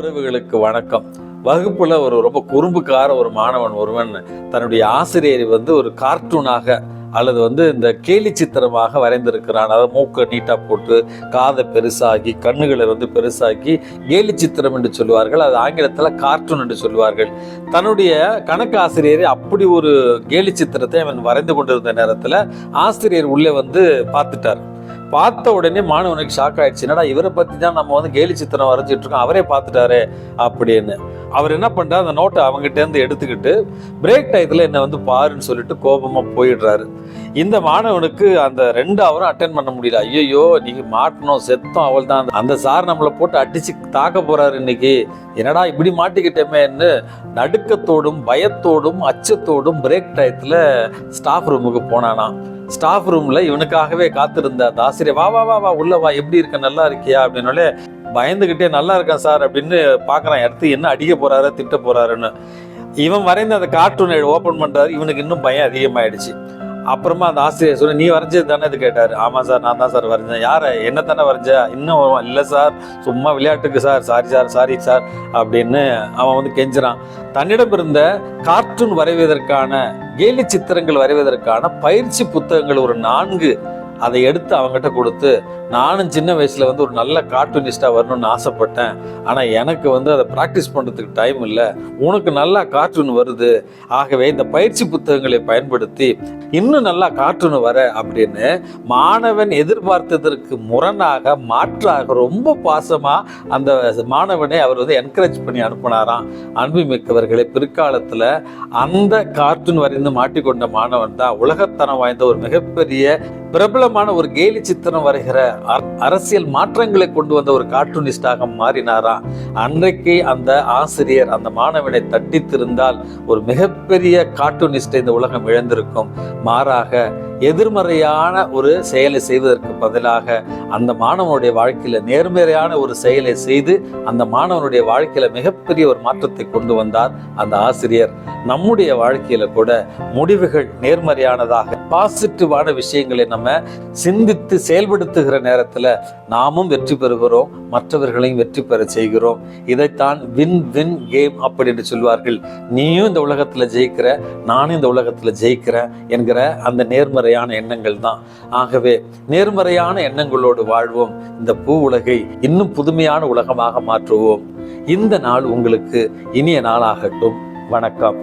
உறவுகளுக்கு வணக்கம். வகுப்புல ரொம்ப குறும்புக்கார ஒரு மாணவன் ஒருவன் தன்னுடைய ஆசிரியரை ஒரு கார்ட்டூனாக அல்லது இந்த கேலி சித்திரமாக வரைந்திருக்கிறான். அதாவது மூக்கை நீட்டா போட்டு காதை பெருசாகி கண்ணுகளை பெருசாக்கி கேலி சித்திரம் என்று சொல்லுவார்கள். அது ஆங்கிலத்தில் கார்ட்டூன் என்று சொல்லுவார்கள். தன்னுடைய கணக்கு ஆசிரியரை அப்படி ஒரு கேலி சித்திரத்தை அவன் வரைந்து கொண்டிருந்த நேரத்தில் ஆசிரியர் உள்ளே பார்த்துட்டார். பார்த்த உடனே மாணவனுக்கு ஷாக் ஆயிடுச்சு. என்னடா இவரை பத்தி தான் நம்ம கேலி சித்திரம் வரைஞ்சிட்டு இருக்கோம், அவரே பார்த்துட்டாரு அப்படின்னு. அவர் என்ன பண்றாரு, அந்த நோட்டை அவங்ககிட்ட இருந்து எடுத்துக்கிட்டு பிரேக் டயத்துல என்ன பாருன்னு சொல்லிட்டு கோபமா போயிடுறாரு. இந்த மாணவனுக்கு அந்த 2 ஹவரும் அட்டென்ட் பண்ண முடியல. ஐயோ நீங்க மாட்டணும், செத்தோம், அவள் தான், அந்த சார் நம்மளை போட்டு அடிச்சு தாக்க போறாரு இன்னைக்கு, என்னடா இப்படி மாட்டிக்கிட்டேமேன்னு நடுக்கத்தோடும் பயத்தோடும் அச்சத்தோடும் பிரேக் டயத்துல ஸ்டாஃப் ரூமுக்கு போனானா. ஸ்டாஃப் ரூம்ல இவனுக்காகவே காத்திருந்த அந்த ஆசிரியர், வா வா வா வா உள்ள வா, எப்படி இருக்க, நல்லா இருக்கியா அப்படின்னு பயந்துகிட்டே நல்லா இருக்கேன் சார் அப்படின்னு பாக்குறான். எடுத்து என்ன அடிக்க போறாரு திட்ட போறாருன்னு. இவன் வரைந்த அந்த கார்ட்டூனை ஓபன் பண்றாரு. இவனுக்கு இன்னும் பயம் அதிகமாயிடுச்சு. அப்புறமா அந்த ஆசிரியர் சொன்ன, நீ வரைஞ்சது தானே இது கேட்டாரு. ஆமா சார் நான் தான் சார் வரைஞ்சேன். யார என்ன தானே வரைஞ்ச? இன்னும் இல்லை சார், சும்மா விளையாட்டுக்கு சார், சாரி சார் அப்படின்னு அவன் கெஞ்சுறான். தன்னிடம் இருந்த கார்ட்டூன் வரைவதற்கான கேலி சித்திரங்கள் வரைவதற்கான பயிற்சி புத்தகங்கள் ஒரு 4 அதை எடுத்து அவங்ககிட்ட கொடுத்து, நானும் சின்ன வயசுல ஒரு நல்ல கார்ட்டூனிஸ்டா வரணும்னு ஆசைப்பட்டேன், ஆனா எனக்கு அதை பிராக்டிஸ் பண்றதுக்கு டைம் இல்லை, உனக்கு நல்லா கார்ட்டூன் வருது, ஆகவே இந்த பயிற்சி புத்தகங்களை பயன்படுத்தி இன்னும் நல்லா கார்ட்டூன் வர அப்படின்னு மாணவன் எதிர்பார்த்ததற்கு முரணாக மாற்றாக ரொம்ப பாசமா அந்த மாணவனை அவர் என்கரேஜ் பண்ணி அனுப்பினாராம். அன்புமிக்கவர்களை, பிற்காலத்துல அந்த கார்ட்டூன் வரைந்து மாட்டிக்கொண்ட மாணவன் தான் உலகத்தனம் வாய்ந்த ஒரு மிகப்பெரிய பிரபலமான ஒரு கேலி சித்திரம் வரைகிற அரசியல் மாற்றங்களை கொண்டு வந்த ஒரு கார்ட்டூனிஸ்டாக மாறினாராம். அன்றைக்கு அந்த ஆசிரியர் அந்த மாணவனை தட்டித்திருந்தால் ஒரு மிகப்பெரிய கார்ட்டூனிஸ்டை இந்த உலகம் இழந்திருக்கும். மாறாக எதிர்மறையான ஒரு செயலை செய்வதற்கு பதிலாக அந்த மாணவனுடைய வாழ்க்கையில நேர்மறையான ஒரு செயலை செய்து அந்த மாணவனுடைய வாழ்க்கையில மிகப்பெரிய ஒரு மாற்றத்தை கொண்டு வந்தார் அந்த ஆசிரியர். நம்முடைய வாழ்க்கையில கூட முடிவுகள் நேர்மறையானதாக பாசிட்டிவான விஷயங்களை நம்ம சிந்தித்து செயல்படுத்துகிற நேரத்துல நாமும் வெற்றி பெறுகிறோம், மற்றவர்களையும் வெற்றி பெற செய்கிறோம். இதைத்தான் வின் வின் கேம் அப்படி என்று சொல்வார்கள். நீயும் இந்த உலகத்துல ஜெயிக்கிற, நானும் இந்த உலகத்துல ஜெயிக்கிறேன் என்கிற அந்த நேர்மறையான எண்ணங்கள் தான். ஆகவே நேர்மறையான எண்ணங்களோடு வாழ்வோம். இந்த பூ உலகை இன்னும் புதுமையான உலகமாக மாற்றுவோம். இந்த நாள் உங்களுக்கு இனிய நாளாகட்டும். வணக்கம்.